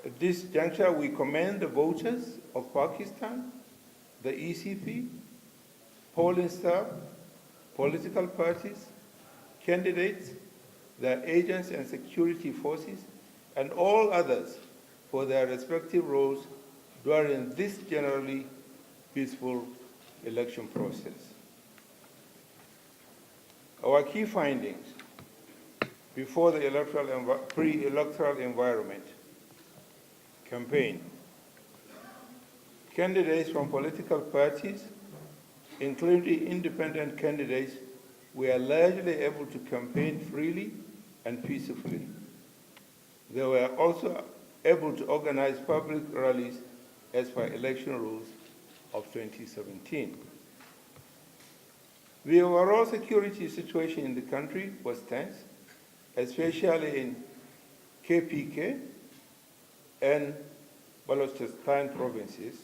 At this juncture, we commend the voters of Pakistan, the ECP, polling staff, political parties, candidates, their agents and security forces, and all others for their respective roles during this generally peaceful election process. Our key findings before the pre-electoral environment. Campaign. Candidates from political parties, including independent candidates, were largely able to campaign freely and peacefully. They were also able to organize public rallies as per election rules of 2017. The overall security situation in the country was tense, especially in KPK and Balochistan provinces,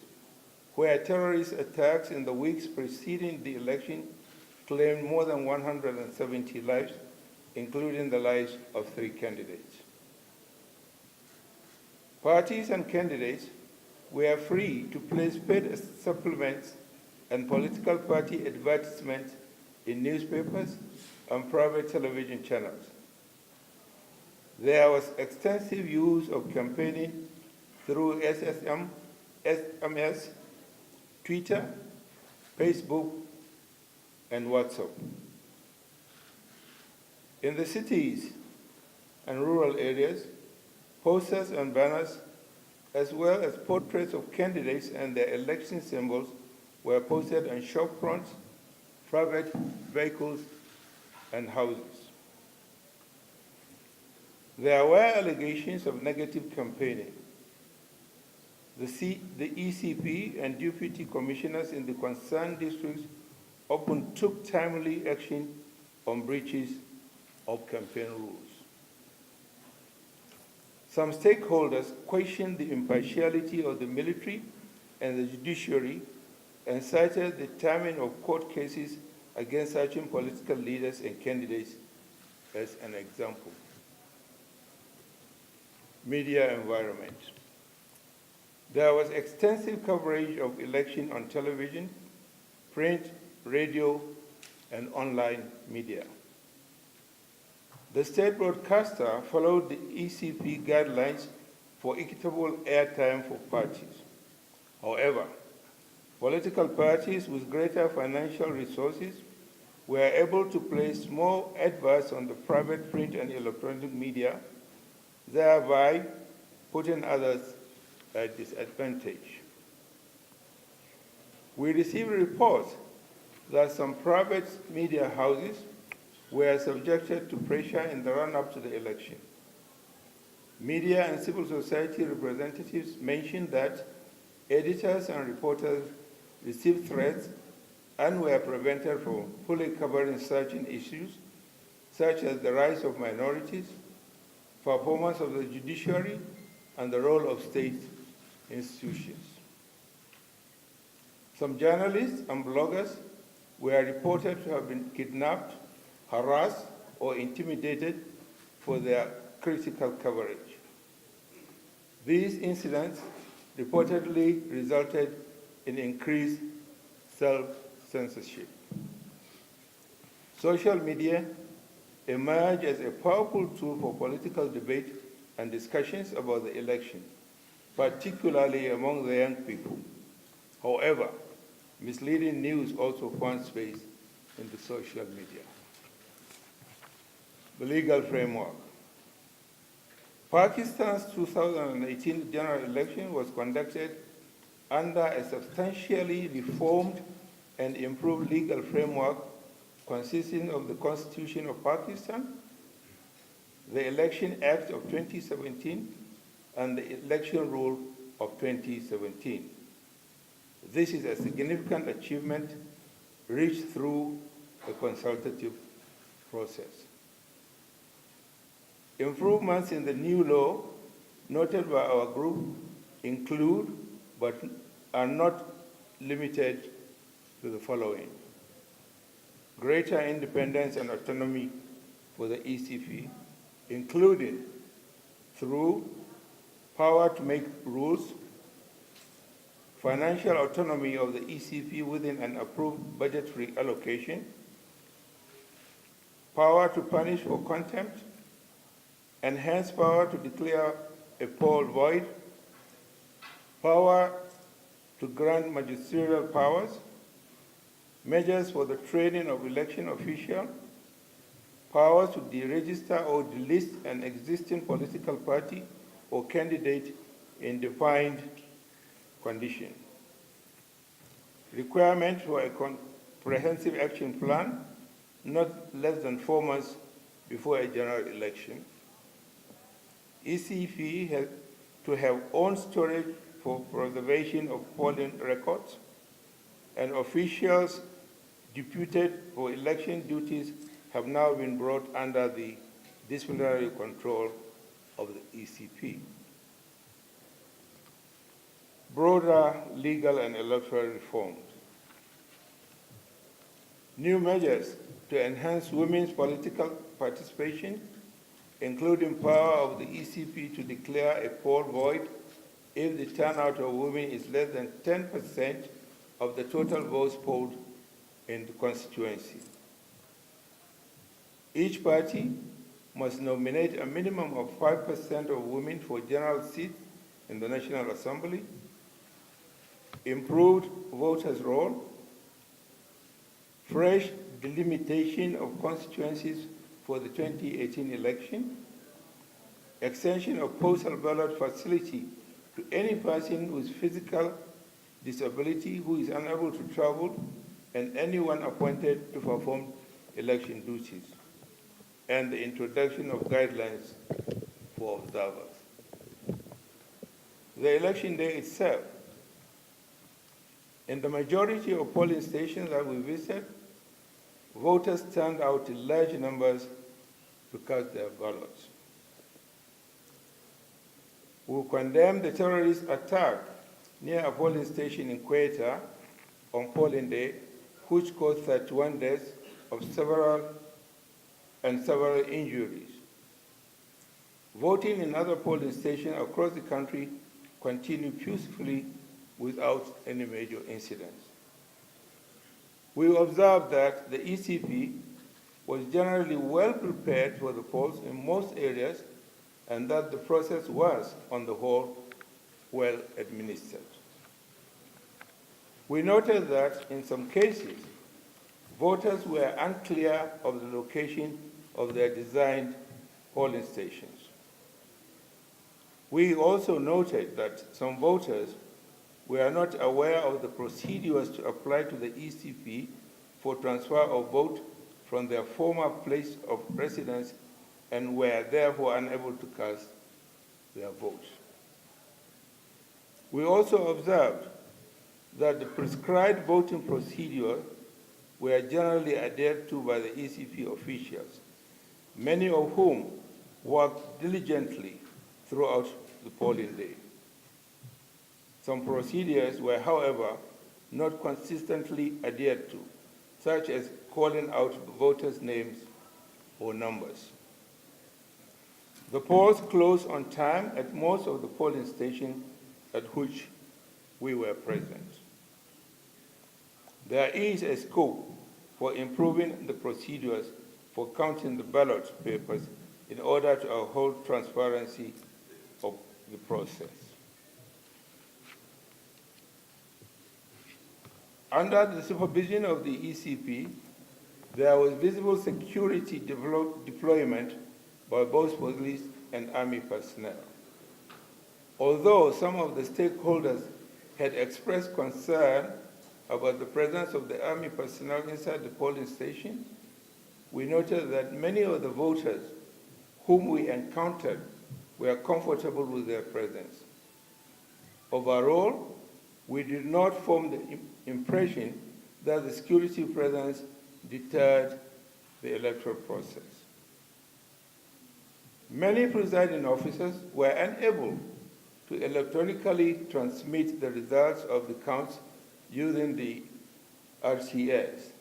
where terrorist attacks in the weeks preceding the election claimed more than 170 lives, including the lives of 3 candidates. Parties and candidates were free to place paid supplements and political party advertisements in newspapers and private television channels. There was extensive use of campaigning through SMS, Twitter, Facebook, and WhatsApp. In the cities and rural areas, posters and banners, as well as portraits of candidates and their election symbols, were posted on shop fronts, private vehicles, and houses. There were allegations of negative campaigning. The ECP and deputy commissioners in the concerned districts often took timely action on breaches of campaign rules. Some stakeholders questioned the impartiality of the military and the judiciary and cited the timing of court cases against certain political leaders and candidates as an example. Media environment. There was extensive coverage of election on television, print, radio, and online media. The state broadcaster followed the ECP guidelines for equitable airtime for parties. However, political parties with greater financial resources were able to place more adverts on the private print and electronic media, thereby putting others at disadvantage. We received reports that some private media houses were subjected to pressure in the run-up to the election. Media and civil society representatives mentioned that editors and reporters received threats and were prevented from fully covering certain issues, such as the rights of minorities, performance of the judiciary, and the role of state institutions. Some journalists and bloggers were reported to have been kidnapped, harassed, or intimidated for their critical coverage. These incidents reportedly resulted in increased self-censorship. Social media emerged as a powerful tool for political debate and discussions about the election, particularly among the young people. However, misleading news also found space in the social media. The legal framework. Pakistan's 2018 general election was conducted under a substantially reformed and improved legal framework consisting of the Constitution of Pakistan, the Election Act of 2017, and the Election Rule of 2017. This is a significant achievement reached through a consultative process. Improvements in the new law noted by our group include, but are not limited to the following: greater independence and autonomy for the ECP, including through power to make rules, financial autonomy of the ECP within an approved budgetary allocation, power to punish for contempt, enhanced power to declare a poll void, power to grant magisterial powers, measures for the training of election officials, powers to deregister or delist an existing political party or candidate in defined conditions, requirement for a comprehensive action plan not less than 4 months before a general election. ECP has to have own storage for preservation of polling records, and officials deputed for election duties have now been brought under the disciplinary control of the ECP. Broader legal and electoral reforms. New measures to enhance women's political participation, including power of the ECP to declare a poll void if the turnout of women is less than 10% of the total votes polled in the constituency. Each party must nominate a minimum of 5% of women for general seats in the National Assembly, improved voters' roll, fresh delimitation of constituencies for the 2018 election, extension of postal ballot facility to any person with physical disability who is unable to travel, and anyone appointed to perform election duties, and the introduction of guidelines for observers. The election day itself. In the majority of polling stations that we visited, voters turned out in large numbers to cast their ballots. We condemn the terrorist attack near a polling station in Quetta on polling day, which caused 31 deaths of several injuries. Voting in other polling stations across the country continued peacefully without any major incidents. We observed that the ECP was generally well prepared for the polls in most areas, and that the process was, on the whole, well administered. We noted that in some cases, voters were unclear of the location of their designed polling stations. We also noted that some voters were not aware of the procedures to apply to the ECP for transfer of vote from their former place of residence, and were therefore unable to cast their votes. We also observed that the prescribed voting procedures were generally adhered to by the ECP officials, many of whom worked diligently throughout the polling day. Some procedures were, however, not consistently adhered to, such as calling out voters' names or numbers. The polls closed on time at most of the polling stations at which we were present. There is a scope for improving the procedures for counting the ballot papers in order to uphold transparency of the process. Under the supervision of the ECP, there was visible security deployment by both police and army personnel. Although some of the stakeholders had expressed concern about the presence of the army personnel inside the polling station, we noted that many of the voters whom we encountered were comfortable with their presence. Overall, we did not form the impression that the security presence deterred the electoral process. Many presiding officers were unable to electronically transmit the results of the counts using the RCS,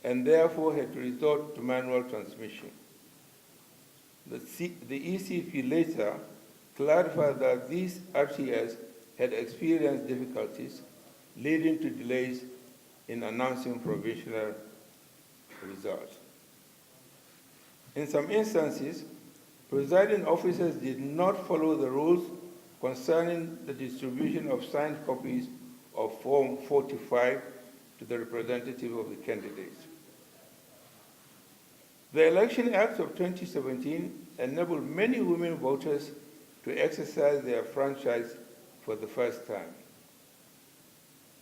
and therefore had to resort to manual transmission. The ECP later clarified that these RTS had experienced difficulties leading to delays in announcing provisional results. In some instances, presiding officers did not follow the rules concerning the distribution of signed copies of Form 45 to the representative of the candidates. The Election Act of 2017 enabled many women voters to exercise their franchise for the first time.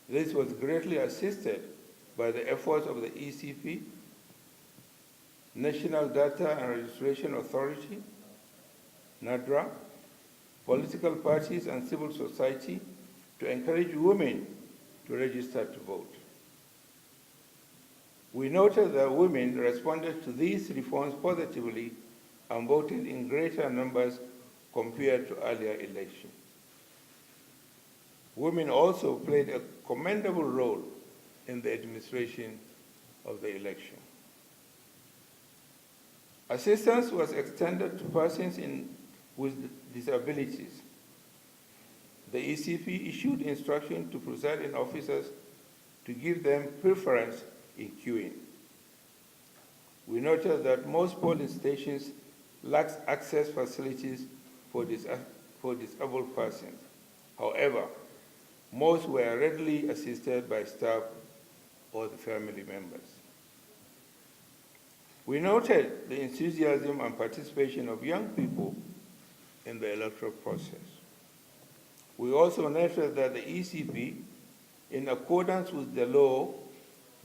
This was greatly assisted by the efforts of the ECP, National Data and Registration Authority, NADRA, political parties and civil society to encourage women to register to vote. We noted that women responded to these reforms positively and voted in greater numbers compared to earlier elections. Women also played a commendable role in the administration of the election. Assistance was extended to persons with disabilities. The ECP issued instructions to presiding officers to give them preference in queuing. We noted that most polling stations lack access facilities for disabled persons. However, most were readily assisted by staff or the family members. We noted the enthusiasm and participation of young people in the electoral process. We also noted that the ECP, in accordance with the law,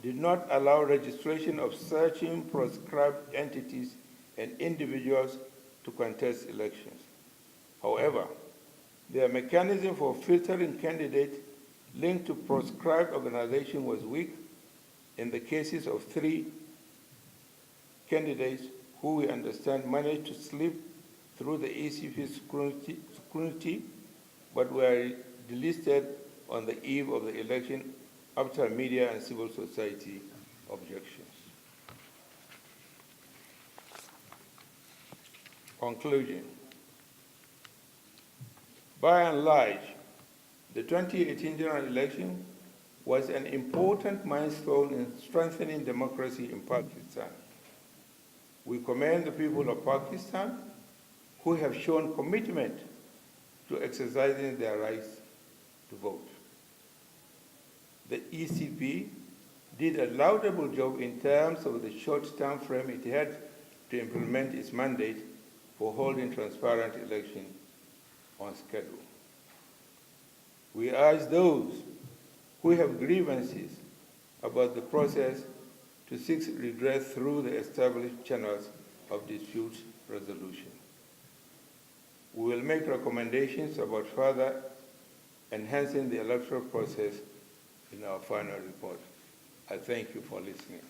did not allow registration of certain proscribed entities and individuals to contest elections. However, their mechanism for filtering candidates linked to proscribed organizations was weak in the cases of 3 candidates who we understand managed to slip through the ECP scrutiny but were delisted on the eve of the election after media and civil society objections. Conclusion. By and large, the 2018 general election was an important milestone in strengthening democracy in Pakistan. We commend the people of Pakistan who have shown commitment to exercising their rights to vote. The ECP did a laudable job in terms of the short time frame it had to implement its mandate for holding transparent elections on schedule. We urge those who have grievances about the process to seek redress through the established channels of dispute resolution. We will make recommendations about further enhancing the electoral process in our final report. I thank you for listening.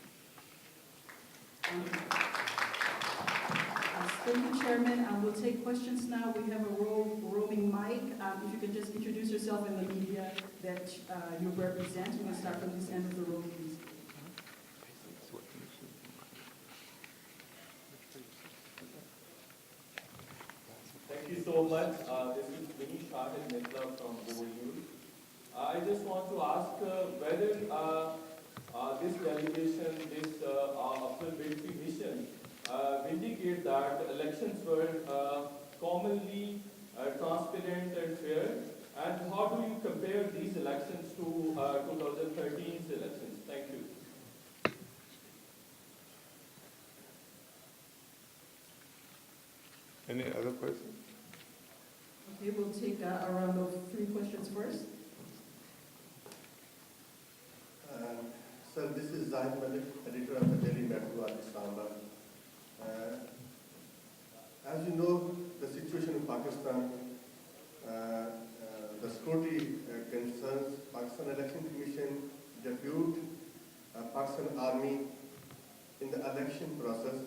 Thank you, Chairman. We'll take questions now. We have a roaming mic. If you could just introduce yourself and the media that you represent. We can start from this end of the room, please. Thank you so much. This is Vinny Shahid Mitla from Board News. I just want to ask whether this delegation, this military mission, indicate that elections were commonly transparent and fair, and how do you compare these elections to 2013's elections? Thank you. Any other questions? Okay, we'll take a round of 3 questions first. Sir, this is Zahid Malik, editor of the Daily Metro at Islamabad. As you know, the situation in Pakistan, the security concerns, Pakistan Election Commission deputed Pakistan Army in the election process.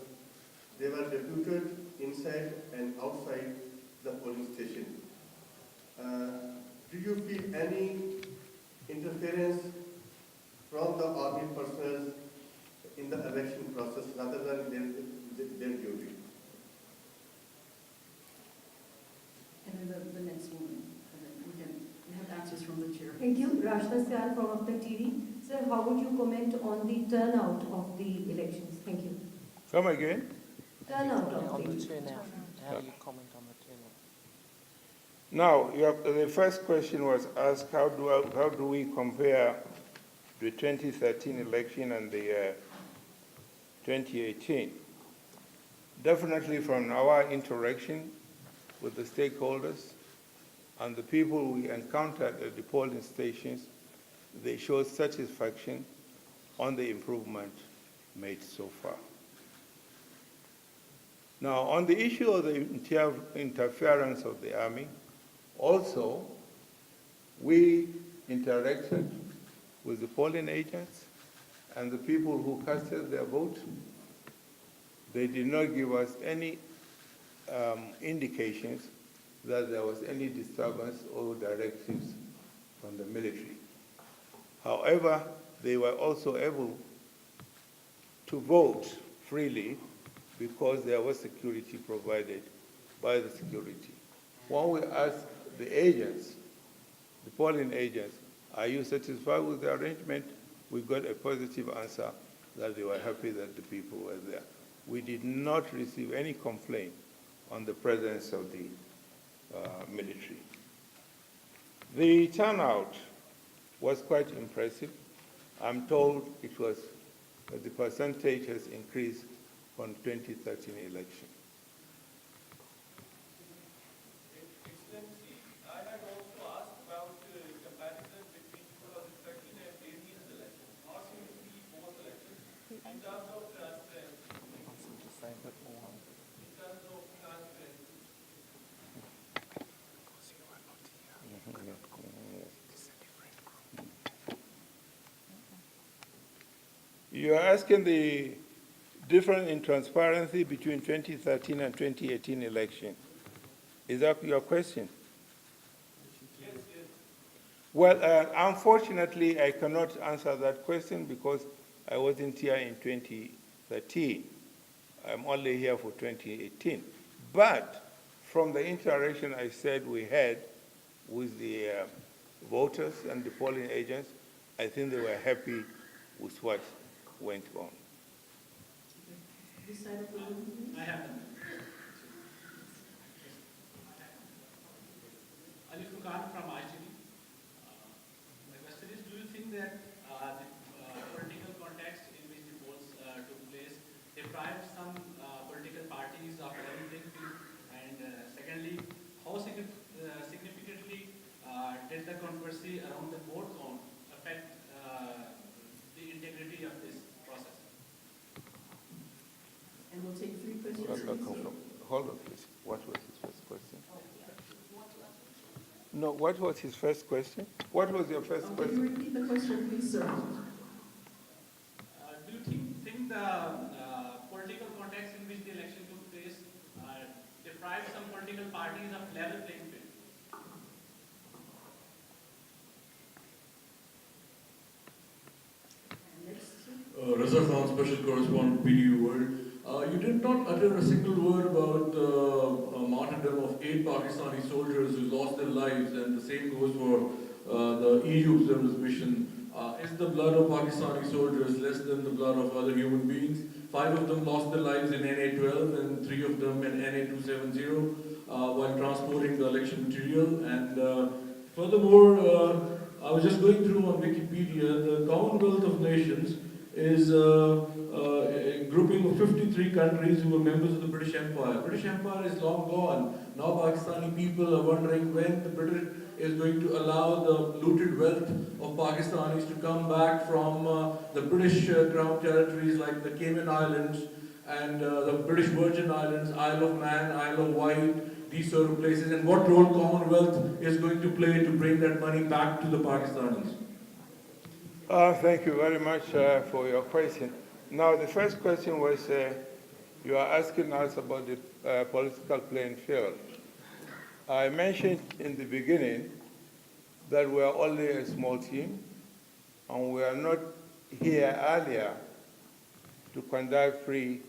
They were deputed inside and outside the polling station. Do you feel any interference from the army personnel in the election process rather than their duty? And then sworn in. And then we have answers from the chair. Thank you. Rashna Syan from Up TV. Sir, how would you comment on the turnout of the elections? Thank you. Come again? Turnout Yeah, of on the the turnout. How do you comment on the turnout? Now, the first question was asked, how do we compare the 2013 election and the 2018? Definitely from our interaction with the stakeholders and the people we encountered at the polling stations, they showed satisfaction on the improvement made so far. Now, on the issue of the interference of the army, also, we interacted with the polling agents and the people who casted their vote. They did not give us any indications that there was any disturbance or directives from the military. However, they were also able to vote freely because there was security provided by the security. When we asked the agents, the polling agents, are you satisfied with the arrangement? We got a positive answer that they were happy that the people were there. We did not receive any complaint on the presence of the military. The turnout was quite impressive. I'm told it was, the percentage has increased from 2013 election. Excellency, I had also asked about comparison between 2013 and 18 elections, not simply both elections, in terms of transparency. In terms of transparency. You are asking the difference in transparency between 2013 and 2018 election. Is that your question? Yes, yes. Well, unfortunately, I cannot answer that question because I wasn't here in 2013. I'm only here for 2018. But from the interaction I said we had with the voters and the polling agents, I think they were happy with what went on. This side of the room, please. I have them. Ali Furqan from ITV. My question is, do you think that the political context in which the polls took place deprived some political parties of level playing field? And secondly, how significantly did the controversy around the vote count affect the integrity of this process? And we'll take 3 questions, please. Hold on, please. What was his first question? No, what was his first question? What was your first Can you question? repeat the question, please, sir? Do you think the political context in which the election took place deprived some political parties of level playing field? Next. Raza Khan, Special Correspondent, PDU World. You did not utter a single word about the martyrdom of 8 Pakistani soldiers who lost their lives, and the same goes for the EU observers mission. Is the blood of Pakistani soldiers less than the blood of other human beings? 5 of them lost their lives in NA-12 and 3 of them in NA-270 while transporting the election material. And furthermore, I was just going through on Wikipedia, the Commonwealth of Nations is a grouping of 53 countries who were members of the British Empire. British Empire is long gone. Now Pakistani people are wondering when the British is going to allow the looted wealth of Pakistanis to come back from the British Crown territories like the Cayman Islands and the British Virgin Islands, Isle of Man, Isle of Wight, these sort of places, and what role Commonwealth is going to play to bring that money back to the Pakistanis. Thank you very much for your question. Now, the first question was, you are asking us about the political playing field. I mentioned in the beginning that we are only a small team, and we are not here earlier to conduct free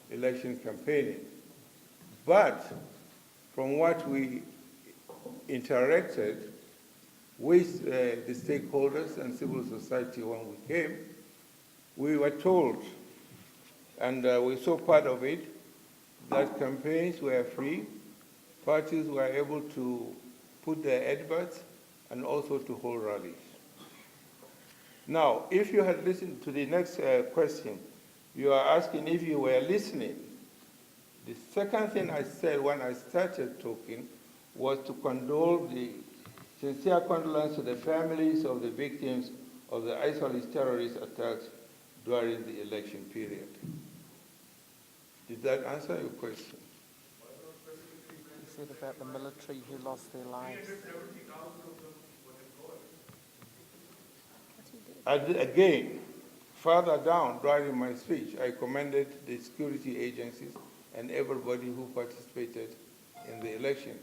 election campaigning. But from what we interacted with the stakeholders and civil society when we came, we were told, and we saw part of it, that campaigns were free, parties were able to put their adverts and also to hold rallies. Now, if you had listened to the next question, you are asking if you were listening. The second thing I said when I started talking was to condole the sincere condolence to the families of the victims of the isolated terrorist attacks during the election period. Did that answer your question? You said about the military who lost their lives. Again, further down during my speech, I commended the security agencies and everybody who participated in the election.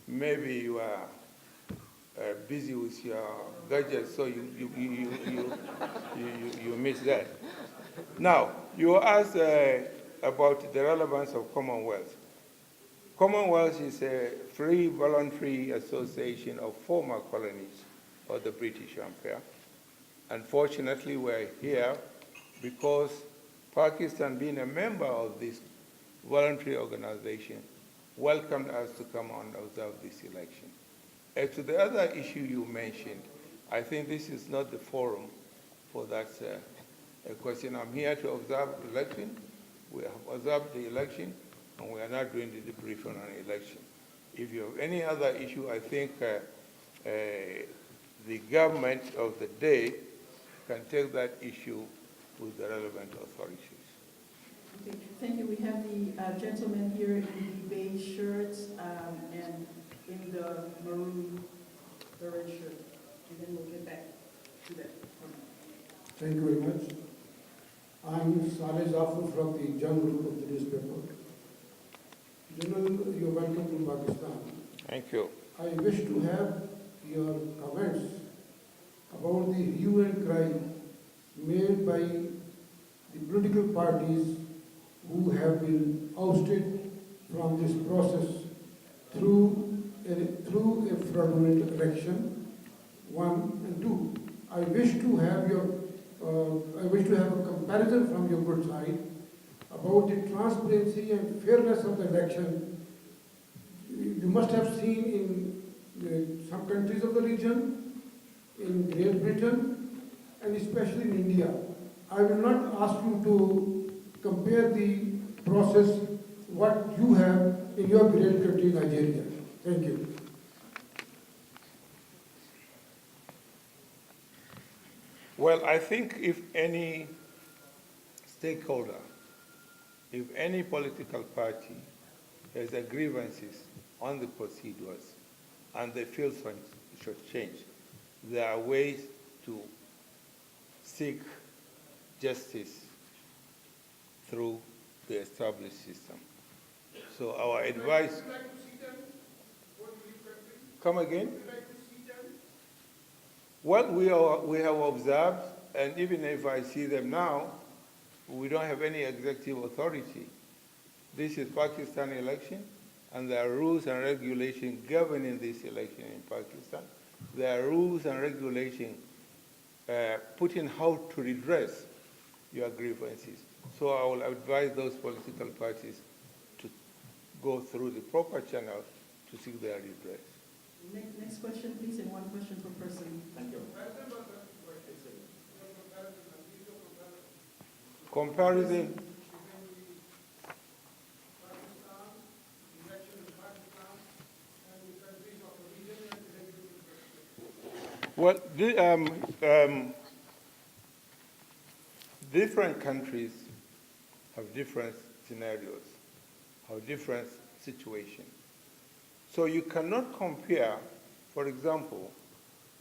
Maybe you are busy with your gadgets, so you missed that. Now, you asked about the relevance of Commonwealth. Commonwealth is a free voluntary association of former colonies of the British Empire. Unfortunately, we're here because Pakistan, being a member of this voluntary organization, welcomed us to come and observe this election. As to the other issue you mentioned, I think this is not the forum for that question. I'm here to observe the election. We have observed the election, and we are not doing the debriefing on the election. If you have any other issue, I think the government of the day can take that issue with the relevant authorities. Okay, thank you. We have the gentleman here in the beige shirt and in the maroon red shirt. And then we'll get back to that. Thank you very much. I'm Saleh Zafar from the Jang Group of the newspaper. General, you're welcome to Pakistan. Thank you. I wish to have your comments about the hue and cry made by the political parties who have been ousted from this process through a fraudulent election, one, and two. I wish to have a comparison from your good side about the transparency and fairness of the election. You must have seen in some countries of the region, in Great Britain, and especially in India. I will not ask you to compare the process what you have in your great country, Nigeria. Thank you. Well, I think if any stakeholder, if any political party has a grievances on the procedures and they feel something should change, there are ways to seek justice through the established system. So our advice... Come again? Well, we have observed, and even if I see them now, we don't have any executive authority. This is Pakistan election, and there are rules and regulations governing this election in Pakistan. There are rules and regulations putting how to redress your grievances. So I will advise those political parties to go through the proper channel to seek their redress. Next question, please, and one question per person. Thank you. Comparison. Well, different countries have different scenarios, have different situations. So you cannot compare, for example,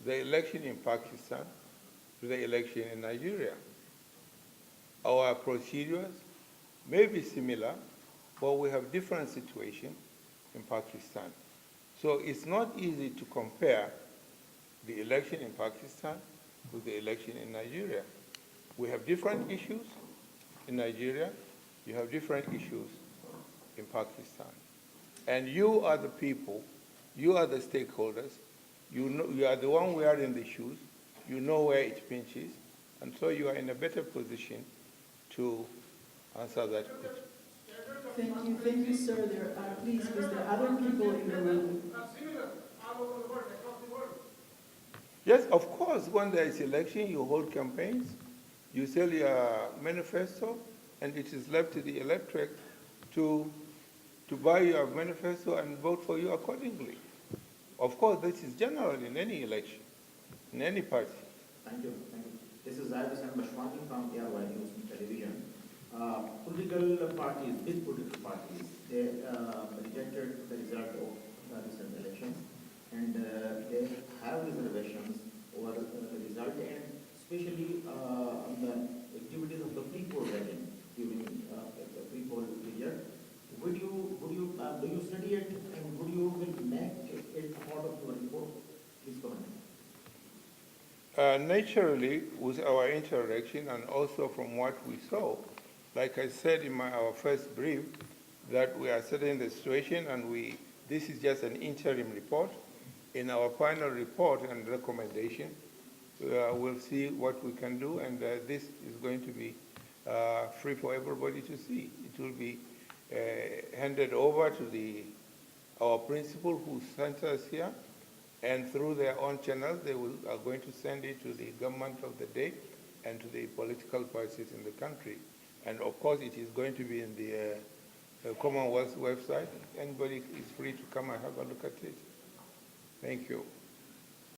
the election in Pakistan to the election in Nigeria. Our procedures may be similar, but we have different situations in Pakistan. So it's not easy to compare the election in Pakistan with the election in Nigeria. We have different issues in Nigeria. You have different issues in Pakistan. And you are the people You are the stakeholders. You know, you are the one wearing the shoes. You know where it pinches, and so you are in a better position to answer that question. Thank you, sir. There are, please, because there are other people in the room. Yes, of course, when there is election, you hold campaigns, you sell your manifesto, and it is left to the electorate to buy your manifesto and vote for you accordingly. Of course, this is general in any election, in any party. Thank you. Thank you. This is Zaid Hussain Bashwani from ARY News Television. Political parties, big political parties, they rejected the result of the recent elections, and they have reservations over the result, and especially on the activities of the pre-poll rating during the pre-poll period. Do you study it, and would you will make it part of your report? Please comment. Naturally, with our interaction and also from what we saw, like I said in our first brief, that we are studying the situation, and this is just an interim report. In our final report and recommendation, we'll see what we can do, and this is going to be free for everybody to see. It will be handed over to our principal who sent us here, and through their own channels, they are going to send it to the government of the day and to the political parties in the country. And of course, it is going to be in the Commonwealth website. Anybody is free to come and have a look at it. Thank you.